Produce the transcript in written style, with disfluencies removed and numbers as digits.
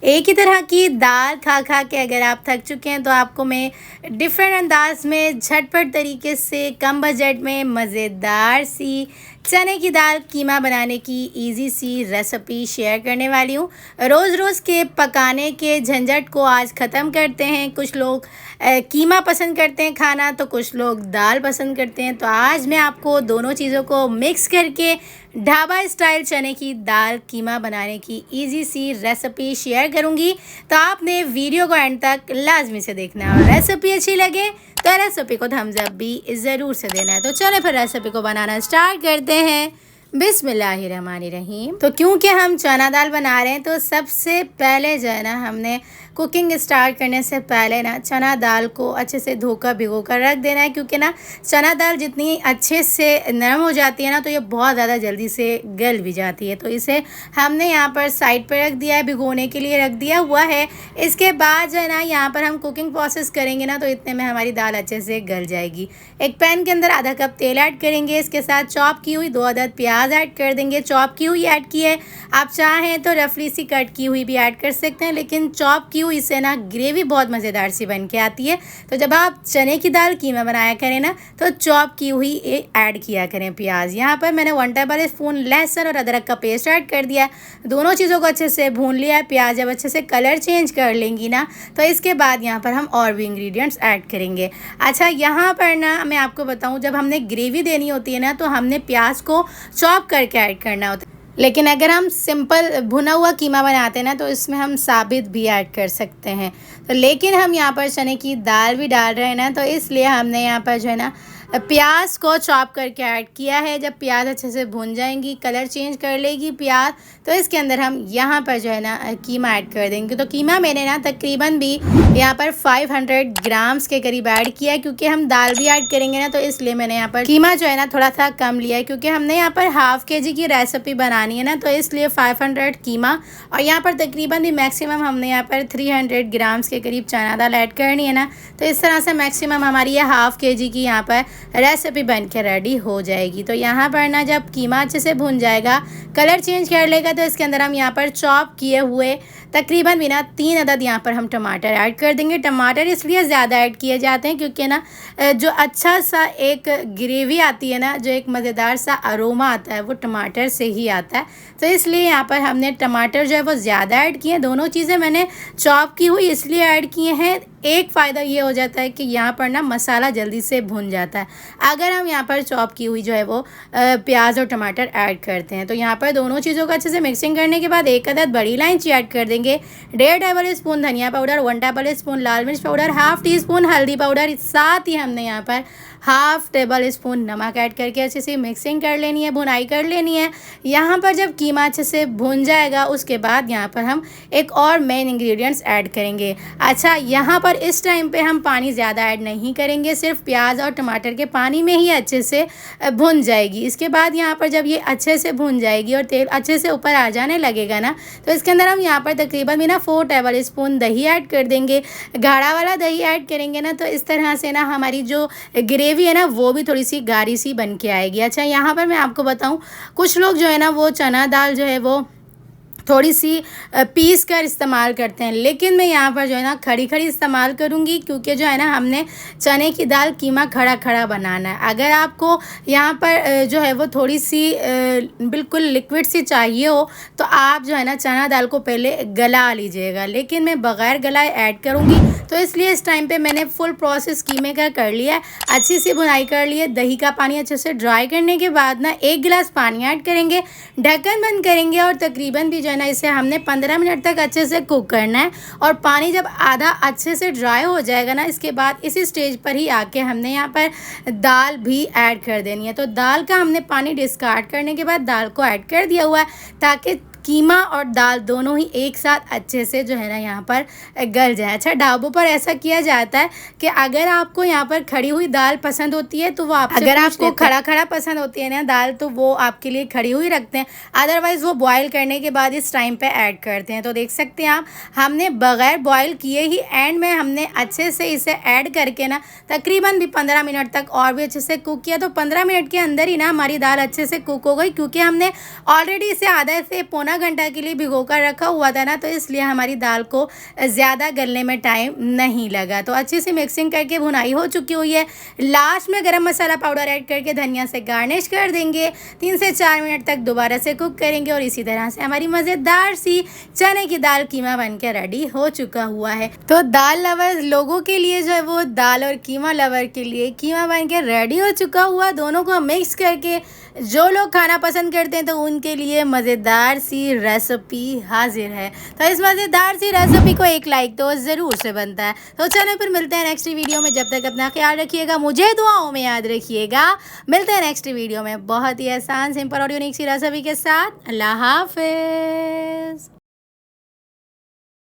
एक ही तरह की दाल खा खा के अगर आप थक चुके हैं तो आपको मैं डिफरेंट अंदाज में झटपट तरीके से कम बजट में मज़ेदार सी चने की दाल कीमा बनाने की इजी सी रेसिपी शेयर करने वाली हूँ। रोज़ रोज़ के पकाने के झंझट को आज ख़त्म करते हैं। कुछ लोग कीमा पसंद करते हैं खाना, तो कुछ लोग दाल पसंद करते हैं। तो आज मैं आपको दोनों चीज़ों को मिक्स करके ढाबा स्टाइल चने की दाल कीमा बनाने की इजी सी रेसिपी शेयर करूंगी। तो आपने वीडियो को एंड तक लाजमी से देखना है और रेसिपी अच्छी लगे तो रेसिपी को थम्स अप भी ज़रूर से देना है। तो चले फिर रेसिपी को बनाना स्टार्ट करते हैं। बिस्मिल्लाहिर्रहमानिर्रहीम। तो क्योंकि हम चना दाल बना रहे हैं तो सबसे पहले जो है ना हमने कुकिंग स्टार्ट करने से पहले ना चना दाल को अच्छे से धोकर भिगो कर रख देना है, क्योंकि ना चना दाल जितनी अच्छे से नरम हो जाती है ना तो ये बहुत ज़्यादा जल्दी से गल भी जाती है। तो इसे हमने यहाँ पर साइड पर रख दिया है, भिगोने के लिए रख दिया हुआ है। इसके बाद जो है ना यहाँ पर हम कुकिंग प्रोसेस करेंगे ना तो इतने में हमारी दाल अच्छे से गल जाएगी। एक पैन के अंदर आधा कप तेल ऐड करेंगे, इसके साथ चॉप की हुई 2 अदद प्याज ऐड कर देंगे। चॉप की हुई ऐड की है, आप चाहें तो रफली सी कट की हुई भी ऐड कर सकते हैं, लेकिन चॉप की हुई से ना ग्रेवी बहुत मज़ेदार सी बन के आती है। तो जब आप चने की दाल कीमा बनाया करें ना तो चॉप की हुई ऐड किया करें प्याज। यहाँ पर मैंने 1 टेबल स्पून लहसुन और अदरक का पेस्ट ऐड कर दिया। दोनों चीज़ों को अच्छे से भून लिया है। प्याज जब अच्छे से कलर चेंज कर लेंगी ना तो इसके बाद यहाँ पर हम और भी इंग्रेडिएंट्स ऐड करेंगे। अच्छा, यहाँ पर ना मैं आपको बताऊँ, जब हमने ग्रेवी देनी होती है ना तो हमने प्याज को चॉप करके ऐड करना होता है, लेकिन अगर हम सिंपल भुना हुआ कीमा बनाते हैं ना तो इसमें हम साबित भी ऐड कर सकते हैं। तो लेकिन हम यहाँ पर चने की दाल भी डाल रहे हैं ना, तो इसलिए हमने यहाँ पर जो है ना प्याज को चॉप करके ऐड किया है। जब प्याज अच्छे से भुन जाएंगी, कलर चेंज कर लेगी प्याज, तो इसके अंदर हम यहाँ पर जो है ना कीमा ऐड कर देंगे। तो कीमा मैंने ना तकरीबन भी यहाँ पर 500 ग्राम्स के करीब ऐड किया है, क्योंकि हम दाल भी ऐड करेंगे ना तो इसलिए मैंने यहाँ पर कीमा जो है ना थोड़ा सा कम लिया है, क्योंकि हमने यहाँ पर हाफ केजी की रेसिपी बनानी है ना तो इसलिए 500 कीमा और यहाँ पर तकरीबन भी मैक्सिमम हमने यहाँ पर 300 ग्राम्स के करीब चना दाल ऐड करनी है ना। तो इस तरह से मैक्सिमम हमारी ये हाफ केजी की यहाँ पर रेसिपी बन के रेडी हो जाएगी। तो यहाँ पर ना जब कीमा अच्छे से भुन जाएगा, कलर चेंज कर लेगा, तो इसके अंदर हम यहाँ पर चॉप किए हुए तकरीबन भी ना 3 अदद यहाँ पर हम टमाटर ऐड कर देंगे। टमाटर इसलिए ज़्यादा ऐड किए जाते हैं क्योंकि ना जो अच्छा सा एक ग्रेवी आती है ना, जो एक मज़ेदार सा अरोमा आता है वो टमाटर से ही आता है। तो इसलिए यहाँ पर हमने टमाटर जो है वो ज़्यादा ऐड किए हैं। दोनों चीज़ें मैंने चॉप की हुई इसलिए ऐड किए हैं। एक फ़ायदा ये हो जाता है कि यहाँ पर ना मसाला जल्दी से भुन जाता है अगर हम यहाँ पर चॉप की हुई जो है वो प्याज और टमाटर ऐड करते हैं। तो यहाँ पर दोनों चीज़ों को अच्छे से मिक्सिंग करने के बाद 1 अदद बड़ी इलायची ऐड कर देंगे, 1.5 टेबल स्पून धनिया पाउडर, 1 टेबल स्पून लाल मिर्च पाउडर, हाफ टी स्पून हल्दी पाउडर, साथ ही हमने यहाँ पर हाफ टेबल स्पून नमक ऐड करके अच्छे से मिक्सिंग कर लेनी है, भुनाई कर लेनी है। यहाँ पर जब कीमा अच्छे से भुन जाएगा उसके बाद यहाँ पर हम एक और मेन इंग्रेडिएंट्स ऐड करेंगे। अच्छा, यहाँ पर इस टाइम पे हम पानी ज़्यादा ऐड नहीं करेंगे, सिर्फ प्याज और टमाटर के पानी में ही अच्छे से भुन जाएगी। इसके बाद यहाँ पर जब ये अच्छे से भुन जाएगी और तेल अच्छे से ऊपर आ जाने लगेगा ना तो इसके अंदर हम यहाँ पर तकरीबन भी ना 4 टेबल स्पून दही ऐड कर देंगे। गाढ़ा वाला दही ऐड करेंगे ना तो इस तरह से ना हमारी जो ग्रेवी है ना वो भी थोड़ी सी गाढ़ी सी बन के आएगी। अच्छा, यहाँ पर मैं आपको बताऊँ, कुछ लोग जो है ना वो चना दाल जो है वो थोड़ी सी पीस कर इस्तेमाल करते हैं, लेकिन मैं यहाँ पर जो है ना खड़ी खड़ी इस्तेमाल करूँगी, क्योंकि जो है ना हमने चने की दाल कीमा खड़ा खड़ा बनाना है। अगर आपको यहाँ पर जो है वो थोड़ी सी बिल्कुल लिक्विड सी चाहिए हो तो आप जो है ना चना दाल को पहले गला लीजिएगा, लेकिन मैं बग़ैर गलाए ऐड करूँगी तो इसलिए इस टाइम पे मैंने फुल प्रोसेस कीमे का कर लिया है। अच्छी सी भुनाई कर ली है। दही का पानी अच्छे से ड्राई करने के बाद ना 1 गिलास पानी ऐड करेंगे, ढक्कन बंद करेंगे और तकरीबन भी जो है ना इसे हमने 15 मिनट तक अच्छे से कुक करना है। और पानी जब आधा अच्छे से ड्राई हो जाएगा ना, इसके बाद इसी स्टेज पर ही आके हमने यहाँ पर दाल भी ऐड कर देनी है। तो दाल का हमने पानी डिस्कार्ड करने के बाद दाल को ऐड कर दिया हुआ है, ताकि कीमा और दाल दोनों ही एक साथ अच्छे से जो है ना यहाँ पर गल जाए। अच्छा, ढाबों पर ऐसा किया जाता है कि अगर आपको यहाँ पर खड़ी हुई दाल पसंद होती है तो वो आपसे अगर आपको खड़ा खड़ा पसंद होती है ना दाल तो वो आपके लिए खड़ी हुई रखते हैं, अदरवाइज़ वो बॉईल करने के बाद इस टाइम पे ऐड करते हैं। तो देख सकते हैं आप, हमने बग़ैर बॉईल किए ही एंड में हमने अच्छे से इसे ऐड करके ना तकरीबन भी 15 मिनट तक और भी अच्छे से कुक किया। तो 15 मिनट के अंदर ही ना हमारी दाल अच्छे से कुक हो गई, क्योंकि हमने ऑलरेडी इसे आधा से पौना पौना घंटा के लिए भिगो कर रखा हुआ था ना, तो इसलिए हमारी दाल को ज़्यादा गलने में टाइम नहीं लगा। तो अच्छे से मिक्सिंग करके भुनाई हो चुकी हुई है। लास्ट में गरम मसाला पाउडर ऐड करके धनिया से गार्निश कर देंगे। 3 से 4 मिनट तक दोबारा से कुक करेंगे और इसी तरह से हमारी मज़ेदार सी चने की दाल कीमा बनके रेडी हो चुका हुआ है। तो दाल लवर्स लोगों के लिए जो है वो दाल और कीमा लवर के लिए कीमा बनके रेडी हो चुका हुआ। दोनों को मिक्स करके जो लोग खाना पसंद करते हैं तो उनके लिए मज़ेदार सी रेसिपी हाजिर है। तो इस मज़ेदार सी रेसिपी को एक लाइक तो ज़रूर से बनता है। तो चैनल पर मिलते हैं नेक्स्ट वीडियो में। जब तक अपना ख्याल रखिएगा, मुझे दुआओं में याद रखिएगा। मिलते हैं नेक्स्ट वीडियो में बहुत ही आसान सिंपल और यूनिक सी रेसिपी के साथ। अल्लाह हाफिज़।